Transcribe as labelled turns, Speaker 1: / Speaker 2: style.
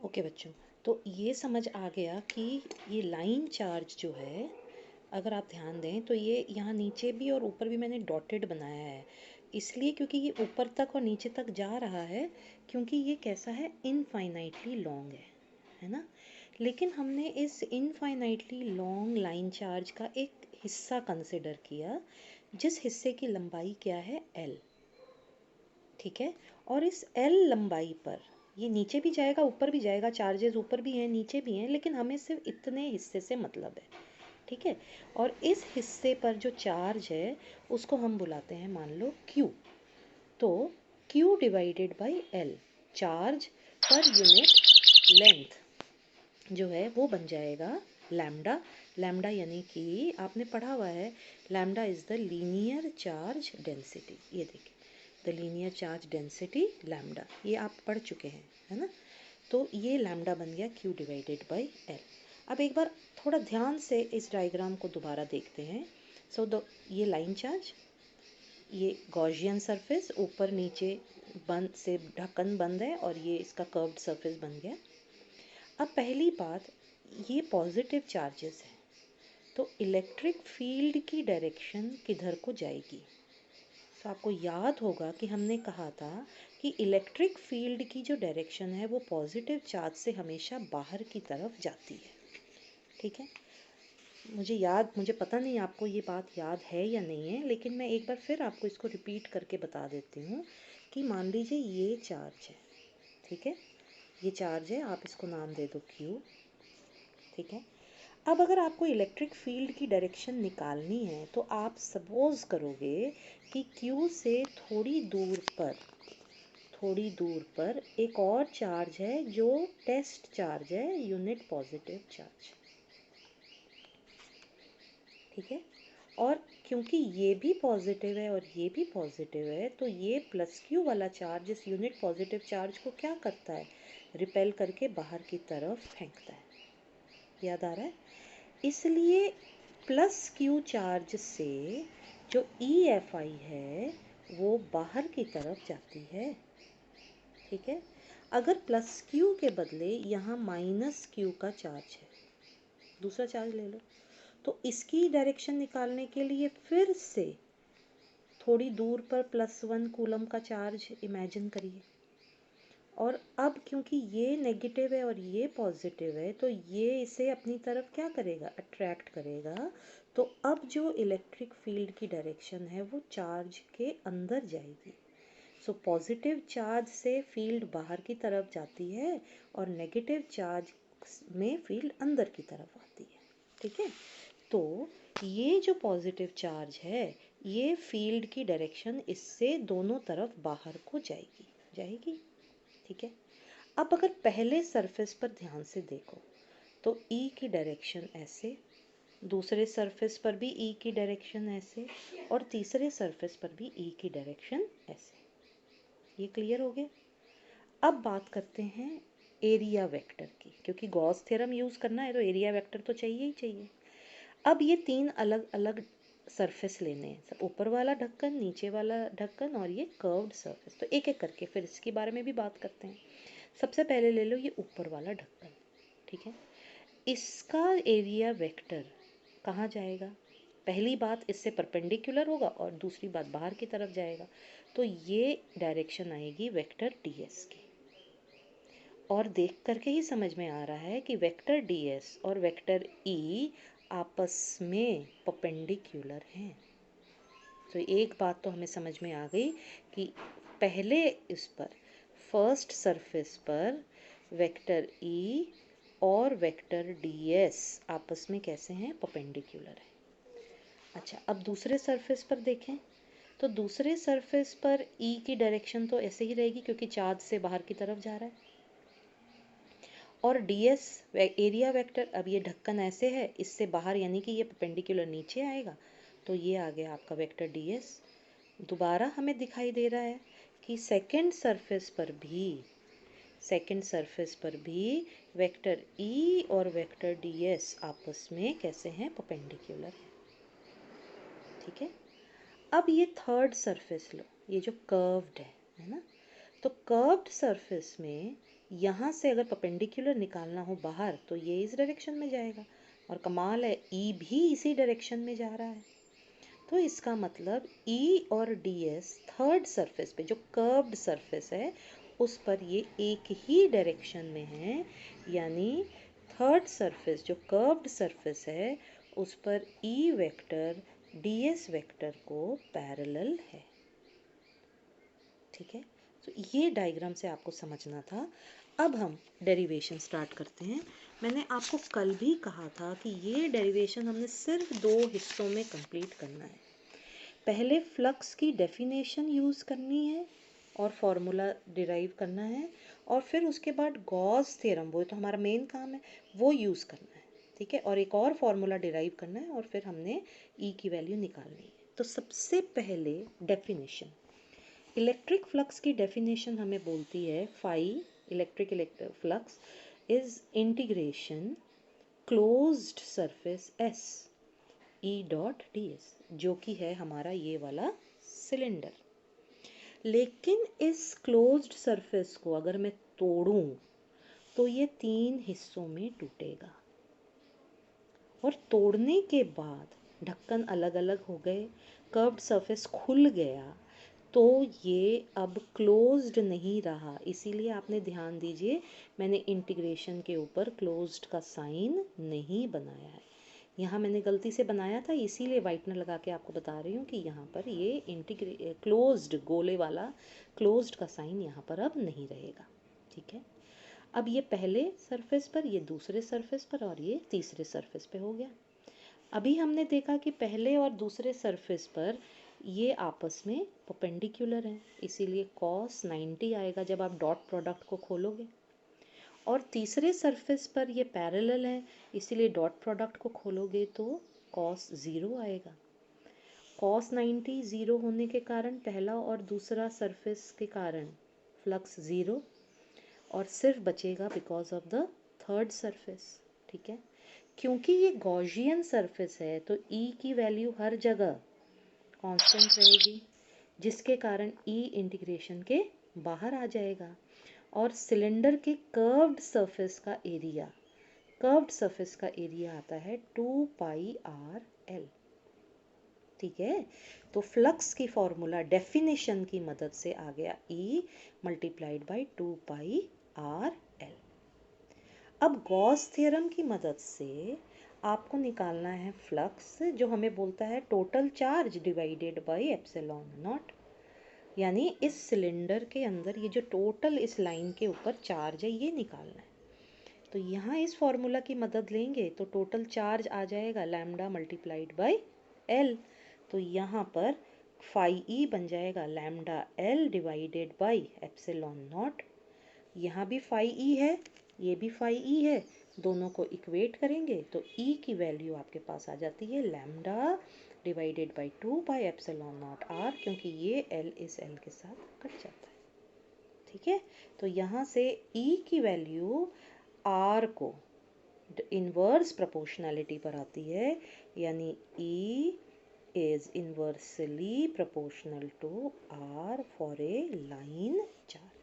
Speaker 1: Okay बच्चों, तो ये समझ आ गया कि ये लाइन चार्ज जो है, अगर आप ध्यान दें तो ये यहाँ नीचे भी और ऊपर भी मैंने डॉटेड बनाया है, इसलिए क्योंकि ये ऊपर तक और नीचे तक जा रहा है, क्योंकि ये कैसा है, इनफाइनाइटली लॉन्ग है ना। लेकिन हमने इस इनफाइनाइटली लॉन्ग लाइन चार्ज का एक हिस्सा कंसिडर किया, जिस हिस्से की लंबाई क्या है, एल। ठीक है। और इस एल लंबाई पर ये नीचे भी जाएगा ऊपर भी जाएगा, चार्जेस ऊपर भी हैं नीचे भी हैं, लेकिन हमें सिर्फ इतने हिस्से से मतलब है। ठीक है। और इस हिस्से पर जो चार्ज है उसको हम बुलाते हैं, मान लो Q। तो Q divided by L, charge per unit length जो है वो बन जाएगा लैम्डा। लैम्डा यानी कि आपने पढ़ा हुआ है, lambda is the linear charge density. ये देखिए, the linear charge density lambda, ये आप पढ़ चुके हैं, है ना। तो ये लैम्डा बन गया Q डिवाइडेड बाई एल। अब एक बार थोड़ा ध्यान से इस डायग्राम को दोबारा देखते हैं। सो ये लाइन चार्ज, ये गॉसियन सरफेस, ऊपर नीचे बंद से ढक्कन बंद है, और ये इसका कर्व्ड सरफेस बन गया। अब पहली बात, ये पॉजिटिव चार्जेस हैं, तो इलेक्ट्रिक फील्ड की डायरेक्शन किधर को जाएगी। तो आपको याद होगा कि हमने कहा था कि इलेक्ट्रिक फील्ड की जो डायरेक्शन है वो पॉजिटिव चार्ज से हमेशा बाहर की तरफ जाती है। ठीक है। मुझे पता नहीं आपको ये बात याद है या नहीं है, लेकिन मैं एक बार फिर आपको इसको रिपीट करके बता देती हूँ कि मान लीजिए ये चार्ज है। ठीक है, ये चार्ज है, आप इसको नाम दे दो Q। ठीक है। अब अगर आपको इलेक्ट्रिक फील्ड की डायरेक्शन निकालनी है तो आप सपोज करोगे कि Q से थोड़ी दूर पर एक और चार्ज है जो टेस्ट चार्ज है, यूनिट पॉजिटिव चार्ज। ठीक है। और क्योंकि ये भी पॉजिटिव है और ये भी पॉजिटिव है, तो ये प्लस Q वाला चार्ज इस यूनिट पॉजिटिव चार्ज को क्या करता है, रिपेल करके बाहर की तरफ फेंकता है। याद आ रहा है। इसलिए प्लस Q चार्ज से जो EFI है वो बाहर की तरफ जाती है। ठीक है। अगर प्लस Q के बदले यहाँ माइनस Q का चार्ज है, दूसरा चार्ज ले लो, तो इसकी डायरेक्शन निकालने के लिए फिर से थोड़ी दूर पर +1 कूलम का चार्ज इमेजिन करिए। और अब क्योंकि ये नेगेटिव है और ये पॉजिटिव है, तो ये इसे अपनी तरफ क्या करेगा, अट्रैक्ट करेगा। तो अब जो इलेक्ट्रिक फील्ड की डायरेक्शन है वो चार्ज के अंदर जाएगी। सो पॉजिटिव चार्ज से फील्ड बाहर की तरफ जाती है और नेगेटिव चार्ज में फील्ड अंदर की तरफ आती है। ठीक है। तो ये जो पॉजिटिव चार्ज है, ये फील्ड की डायरेक्शन इससे दोनों तरफ बाहर को जाएगी। ठीक है। अब अगर पहले सरफेस पर ध्यान से देखो तो E की डायरेक्शन ऐसे, दूसरे सरफेस पर भी E की डायरेक्शन ऐसे, और तीसरे सरफेस पर भी E की डायरेक्शन ऐसे। ये क्लियर हो गया। अब बात करते हैं एरिया वेक्टर की, क्योंकि गॉस थ्योरम यूज़ करना है तो एरिया वेक्टर तो चाहिए ही चाहिए। अब ये तीन अलग अलग सरफेस लेने हैं, ऊपर वाला ढक्कन, नीचे वाला ढक्कन और ये कर्व्ड सरफेस। तो एक एक करके फिर इसके बारे में भी बात करते हैं। सबसे पहले ले लो ये ऊपर वाला ढक्कन। ठीक है। इसका एरिया वेक्टर कहाँ जाएगा, पहली बात इससे परपेंडिकुलर होगा और दूसरी बात बाहर की तरफ जाएगा। तो ये डायरेक्शन आएगी वेक्टर ds की। और देख करके ही समझ में आ रहा है कि वेक्टर ds और वेक्टर E आपस में परपेंडिकुलर हैं। तो एक बात तो हमें समझ में आ गई कि पहले इस पर फर्स्ट सरफेस पर वेक्टर E और वेक्टर ds आपस में कैसे हैं, परपेंडिकुलर है। अच्छा, अब दूसरे सरफेस पर देखें तो दूसरे सरफेस पर E की डायरेक्शन तो ऐसे ही रहेगी क्योंकि चार्ज से बाहर की तरफ जा रहा है। और ds एरिया वेक्टर, अब ये ढक्कन ऐसे है, इससे बाहर यानी कि ये परपेंडिकुलर नीचे आएगा, तो ये आ गया आपका वेक्टर ds। दोबारा हमें दिखाई दे रहा है कि सेकंड सरफेस पर भी वेक्टर E और वेक्टर ds आपस में कैसे हैं, परपेंडिकुलर है। ठीक है। अब ये थर्ड सरफेस लो, ये जो कर्व्ड है ना, तो कर्व्ड सरफेस में यहाँ से अगर परपेंडिकुलर निकालना हो बाहर तो ये इस डायरेक्शन में जाएगा, और कमाल है ई भी इसी डायरेक्शन में जा रहा है। तो इसका मतलब ई और डी एस थर्ड सरफेस पे, जो कर्व्ड सरफेस है, उस पर ये एक ही डायरेक्शन में है, यानी थर्ड सरफेस जो कर्व्ड सरफेस है उस पर E vector D S vector को पैरेलल है। ठीक है, तो ये डायग्राम से आपको समझना था। अब हम डेरिवेशन स्टार्ट करते हैं। मैंने आपको कल भी कहा था कि ये डेरिवेशन हमने सिर्फ 2 हिस्सों में कंप्लीट करना है। पहले फ्लक्स की डेफिनेशन यूज़ करनी है और फॉर्मूला डिराइव करना है, और फिर उसके बाद गॉस थ्योरम, वो तो हमारा मेन काम है, वो यूज़ करना है। ठीक है, और एक और फार्मूला डिराइव करना है, और फिर हमने ई की वैल्यू निकालनी है। तो सबसे पहले डेफिनेशन, इलेक्ट्रिक फ्लक्स की डेफिनेशन हमें बोलती है phi electric flux is integration closed surface S E dot d S, जो कि है हमारा ये वाला सिलेंडर। लेकिन इस क्लोज्ड सरफेस को अगर मैं तोड़ूं तो ये 3 हिस्सों में टूटेगा, और तोड़ने के बाद ढक्कन अलग अलग हो गए, कर्व्ड सरफेस खुल गया, तो ये अब क्लोज्ड नहीं रहा। इसीलिए आपने ध्यान दीजिए, मैंने इंटीग्रेशन के ऊपर क्लोज्ड का साइन नहीं बनाया है। यहाँ मैंने गलती से बनाया था, इसीलिए वाइटनर लगा के आपको बता रही हूँ कि यहाँ पर ये क्लोज्ड गोले वाला क्लोज्ड का साइन यहाँ पर अब नहीं रहेगा। ठीक है, अब ये पहले सरफेस पर, ये दूसरे सरफेस पर, और ये तीसरे सरफेस पे हो गया। अभी हमने देखा कि पहले और दूसरे सरफेस पर ये आपस में परपेंडिकुलर हैं, इसीलिए cos 90 आएगा जब आप डॉट प्रोडक्ट को खोलोगे, और तीसरे सरफेस पर ये पैरेलल है, इसीलिए डॉट प्रोडक्ट को खोलोगे तो cos 0 आएगा। cos 90 ज़ीरो होने के कारण पहला और दूसरा सरफेस के कारण फ्लक्स ज़ीरो, और सिर्फ बचेगा because of the third surface. ठीक है, क्योंकि ये गॉसियन सरफेस है तो E की वैल्यू हर जगह कांस्टेंट रहेगी, जिसके कारण E इंटीग्रेशन के बाहर आ जाएगा, और सिलेंडर के कर्व्ड सरफेस का एरिया आता है 2 पाई आर एल। ठीक है, तो फ्लक्स की फॉर्मूला डेफिनेशन की मदद से आ गया E multiplied by 2 pi R L. अब गॉस थ्योरम की मदद से आपको निकालना है फ्लक्स, जो हमें बोलता है total charge divided by epsilon not, यानी इस सिलेंडर के अंदर ये जो टोटल इस लाइन के ऊपर चार्ज है ये निकालना है। तो यहाँ इस फॉर्मूला की मदद लेंगे तो टोटल चार्ज आ जाएगा लैम्डा मल्टीप्लाइड बाय एल। तो यहाँ पर फाई ई बन जाएगा lambda L divided by epsilon not. यहाँ भी फाई ई है, ये भी फाई ई है, दोनों को इक्वेट करेंगे तो ई की वैल्यू आपके पास आ जाती है lambda divided by 2 by epsilon naught r, क्योंकि ये एल इस एल के साथ कट जाता है। ठीक है, तो यहाँ से ई की वैल्यू आर को इनवर्स प्रोपोर्शनैलिटी पर आती है, यानी E is inversely proportional to r for a line charge.